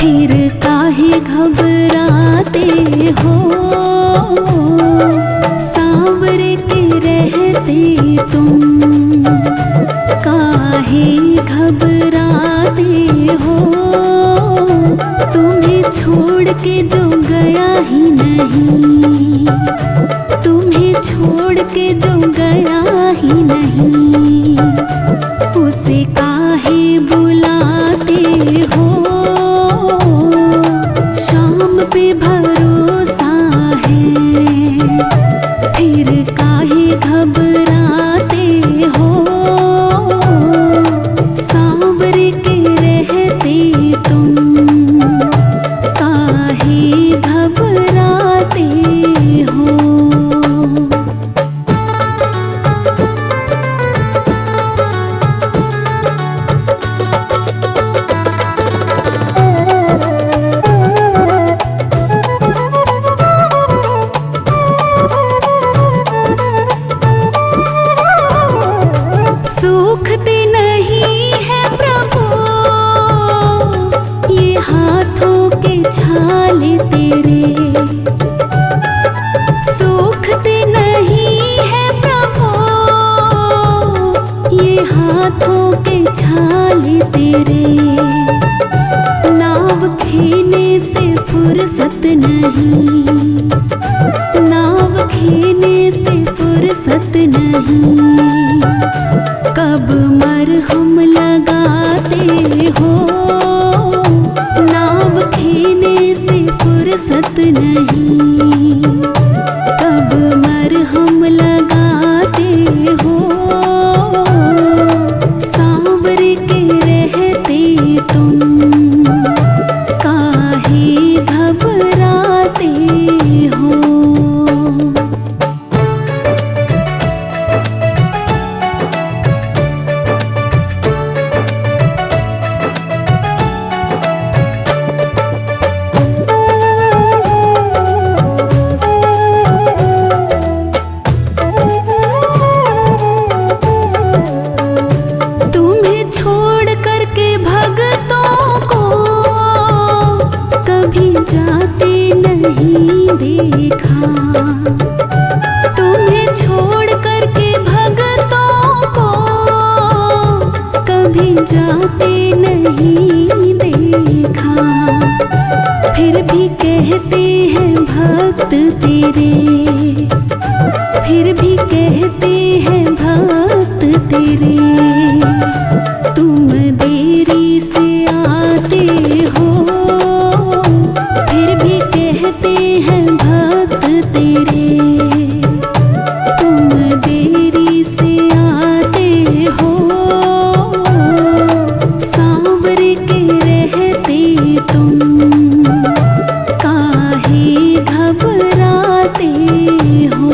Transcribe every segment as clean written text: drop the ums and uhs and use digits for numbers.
फिर काहे घबराते हो, सांवर के रहते तुम काहे घबराते हो। तुम्हें छोड़ के जो गया ही नहीं, तुम्हें छोड़ के जो गया ही नहीं, उसे काहे बुलाते हो। शाम पे भरोसा है, फिर काहे घबराते हो। सांवर के रहते तुम काहे घबराते हो। सूखते नहीं है प्रभु ये हाथों के छाले तेरे, सूखते नहीं है प्रभु ये हाथों के छाले तेरे। नाव खेने से फुर्सत नहीं, नाव खेने से फुर्सत नहीं, कब मरहम लगाते हो। नाव खेने से फुर्सत नहीं, कब मरहम लगाते हो। सांवर के रहते तुम काहे घबराते हो। तुम्हें छोड़ करके भगतों को कभी जाते नहीं देखा, तुम्हें छोड़ करके भगतों को कभी जाते नहीं देखा। फिर भी कहते हैं भक्त तेरे, फिर भी कहते हैं भक्त तेरे। तुम देरी से आते हो, फिर भी कहते हैं भक्त तेरे। तुम देरी से आते हो, सांवर के रहते तुम काहे घबराते हो।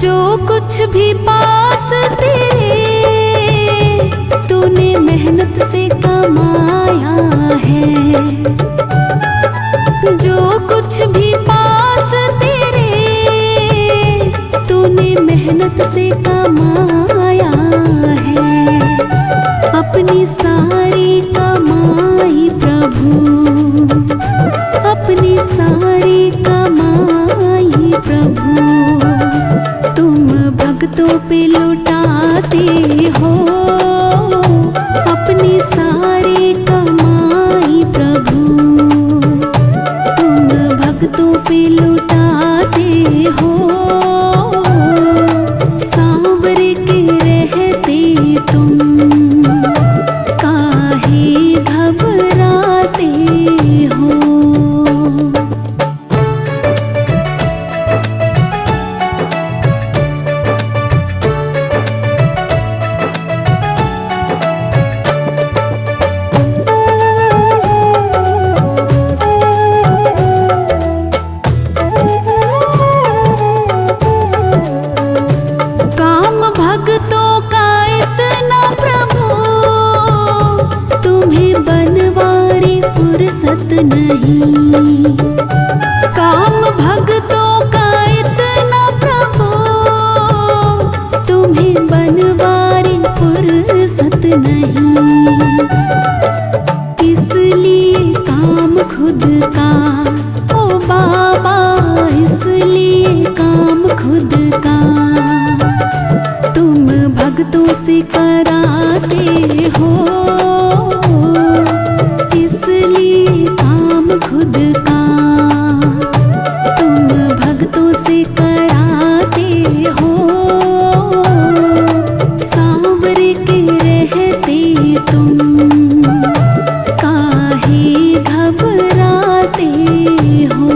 जो कुछ भी पास तेरे तूने मेहनत से कमाया है, जो कुछ भी पास तेरे तूने मेहनत से कमाया है। अपनी सारी कमाई प्रभु, अपनी सारी कमाई प्रभु तुम भक्तों पे लुटाते हो। अपनी सारी कमाई प्रभु तुम भक्तों पे लुटाते हो। सांवर फुर्सत नहीं। काम भक्तों का इतना प्रभु, तुम्हें बनवारी फुर्सत नहीं। इसलिए काम खुद का ओ बाबा, इसलिए काम खुद का तुम भक्तों से कराते हो। इसलिए काम खुद का तुम भक्तों से कराते हो। सांवर के रहते तुम काहे घबराते हो।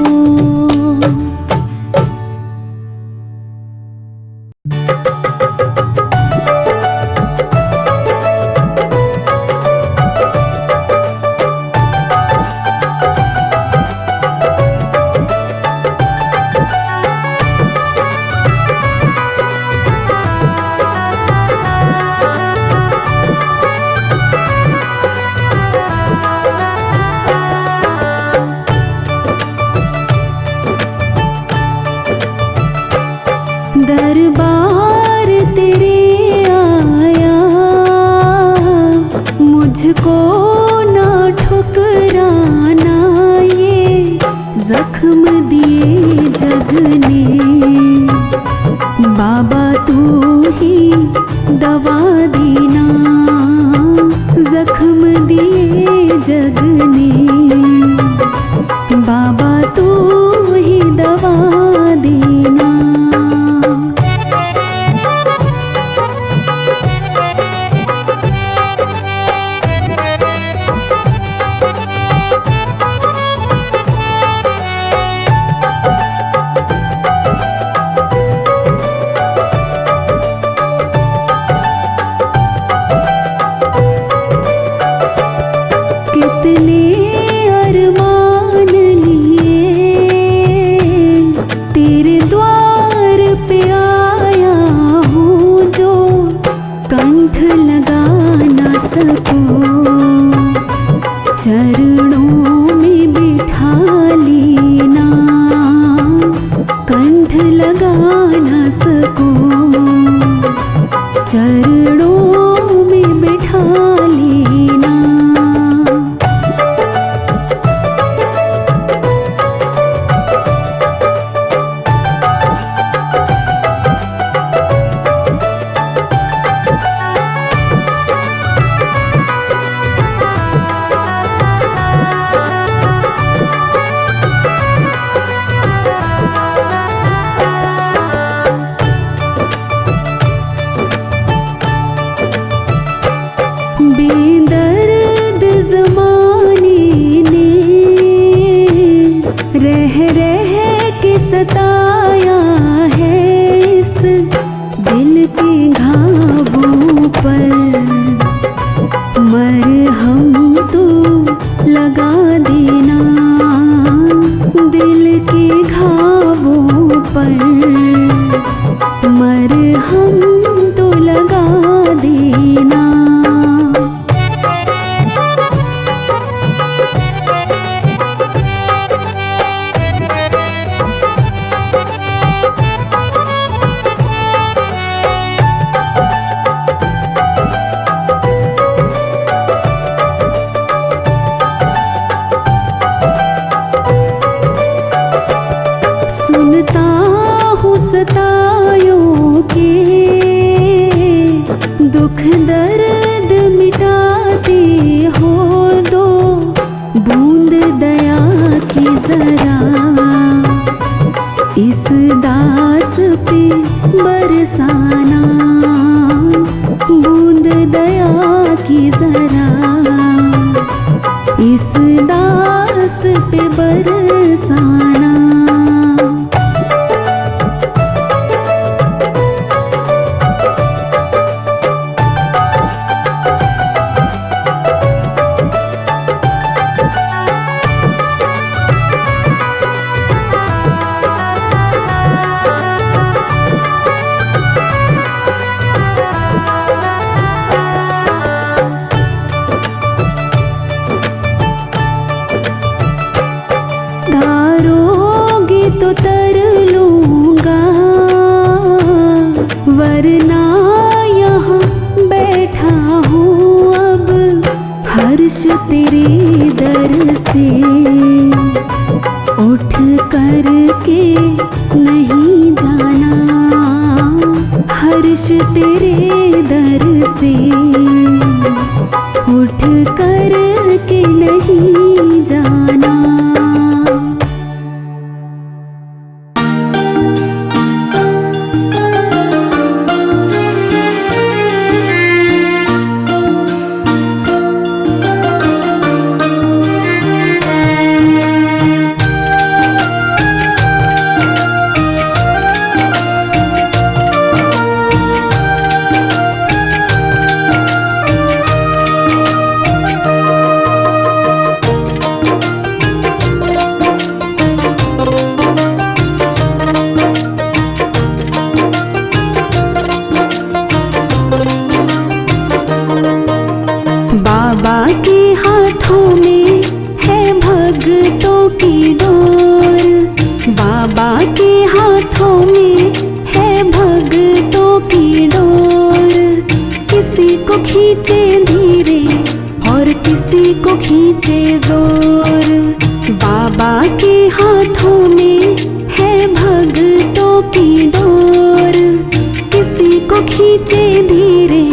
दरबार तेरे आया, मुझको ना ठुकराना। ये जख्म दिए जग ने, बाबा तू ही दवा देना। जख्म दिए जग ने, बाबा तू ही दवा देना। कितने अरमान लिए तेरे द्वार पे आया हूँ, जो कंठ लगा ना सकूं। चरणों में बिठा लेना, कंठ लगा ना सकूं। चरणों में बिठा लेना। बेदर्द ज़माने ने रह रह के सताया है। इस दिल के घावों पर मरहम तो लगा देना। दिल के घावों पर मरहम तो लगा देना। सुनता हूँ सतायों के दुख दर्द मिटाते हो। दो बूंद दया की जरा इस दास पे बरसाना। बूंद दया की जरा इस दास पे बरसाना। करना यहाँ बैठा हूँ अब, हर्ष तेरे दर से उठ कर के नहीं जाना, हर्ष तेरे दर से उठ कर के नहीं जाना। बाबा के हाथों में है भक्तों की डोर, बाबा के हाथों में है भक्तों की डोर, किसी को खींचे धीरे और किसी को खींचे जोर। बाबा के हाथों में है भक्तों की डोर, किसी को खींचे धीरे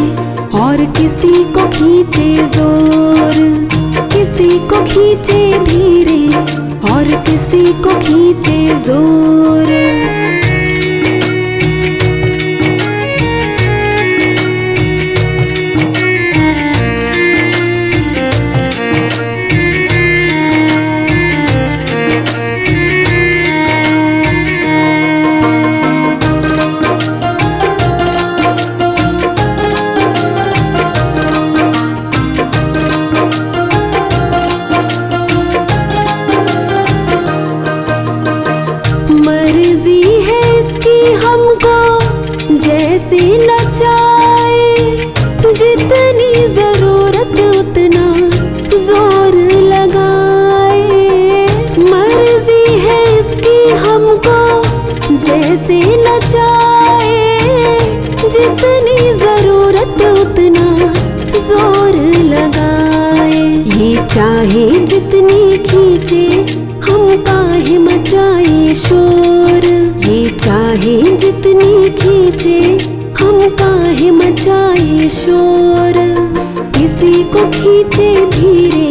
और किसी को खींचे जोर, किसी को खींचे धीरे और किसी को खींचे जोर। मर्जी है इसकी हमको जैसे नचाए, जितनी जरूरत उतना जोर लगाए। मर्जी है इसकी हमको जैसे नचाए, जितनी जरूरत उतना जोर लगाए। ये चाहे जितनी खींचे हम काहे मचाए शोर, ये चाहे जितनी खींचे हम काहे मचाए शोर। किसी को खींचे धीरे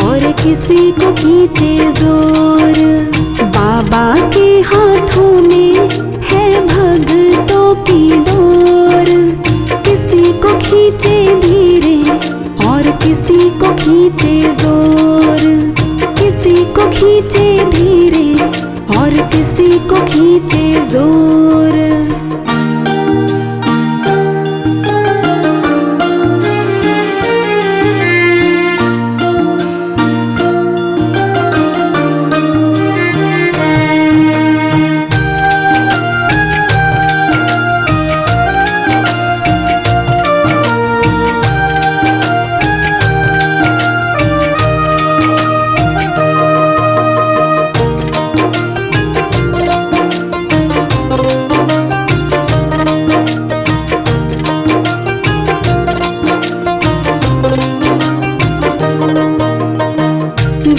और किसी को खींचे जोर, बाबा के हाथों में है भक्तों की डोर, किसी को खींचे धीरे और किसी को खींचे जोर, किसी को खींचे धीरे और किसी को खींचे जोर।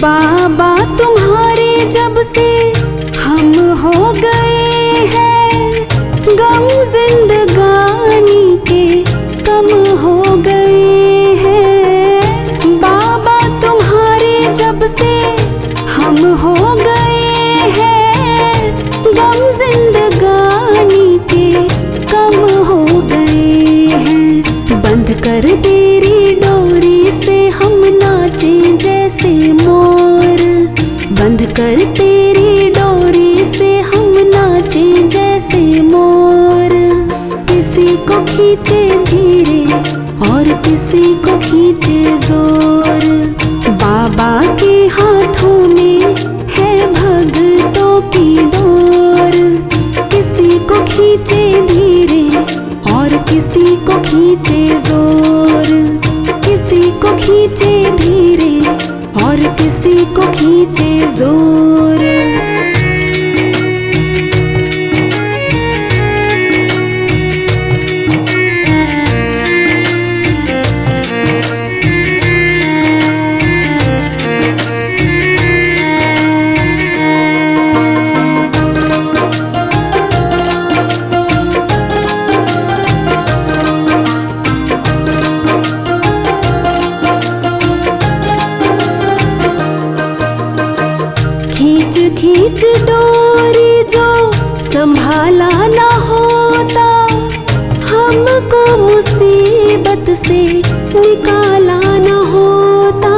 बाबा तुम्हारे जब से हम हो गए हैं, गम जिंदगानी के कम हो गए हैं। बाबा तुम्हारे जब से हम हो गए हैं, गम जिंदगानी के कम हो गए हैं। बंद कर तेरी डोरी से हम नाचे जैसे मोर, बंद कर तेरी डोरी से हम नाचे जैसे मोर। किसी को खींचे धीरे और किसी को खींचे जोर, बाबा के हाथों में है भक्तों की डोर, किसी को खींचे धीरे और किसी को खींचे जोर, किसी को खींचे धीरे और किसी को खींचे जोर। निकाला न होता।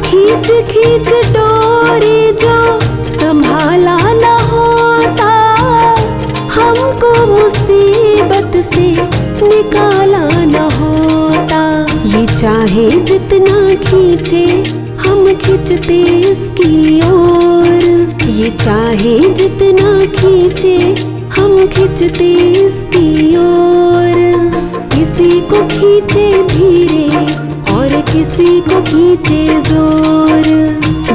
खींच खींच डोरी जो संभाला न होता। हमको मुसीबत से निकाला न होता। ये चाहे जितना खींचे हम खींचते इसकी ओर। ये चाहे जितना खींचे हम खींचते इसकी ओर। किसी को खींचे धीरे और किसी को खींचे जोर।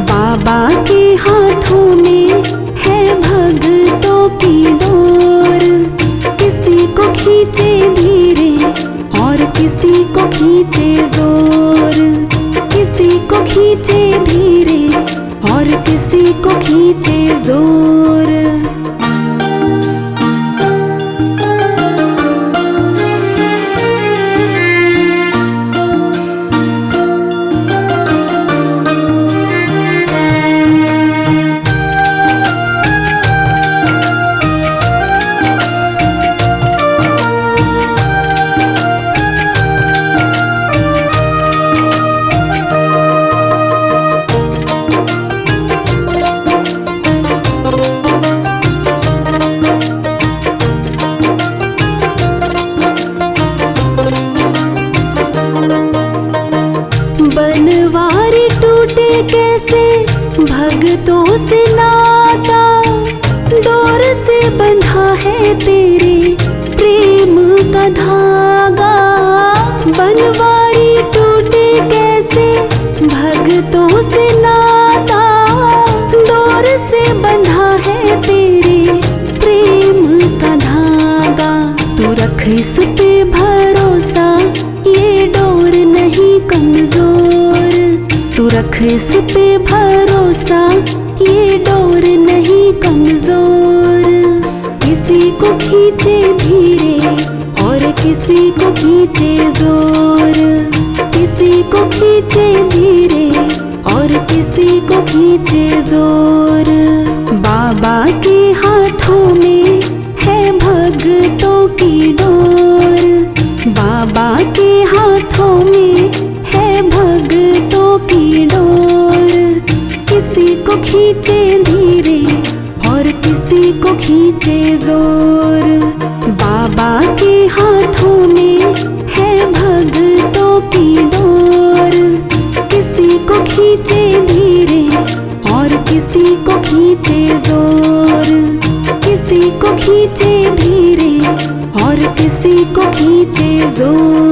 बाबा के हाथों में है भक्तों की डोर। किसी को खींचे धीरे और किसी को खींचे जोर। किसी को खींचे धीरे और किसी को खींचे जोर। बनवारी टूटे कैसे भक्तों से नाता। डोर से बंधा है तेरे प्रेम का धागा। बनवारी टूटे कैसे भक्तों से नाता। डोर से बंधा है तेरे प्रेम का धागा। तू रख इस पे भरोसा ये डोर नहीं कमजोर। तू रख इस पे भरोसा ये डोर नहीं कमजोर। किसी को खींचे धीरे और किसी को खींचे जोर। किसी को खींचे धीरे और किसी को खींचे जोर। बाबा के हाथों में है भक्तों की डोर। बाबा के हाथों में है भक्तों की डोर। किसी को खींचे धीरे और किसी को खींचे जोर। बाबा के हाथों में है भक्तों की डोर। किसी को खींचे धीरे और किसी को खींचे जोर। किसी को खींचे धीरे और किसी को खींचे जोर।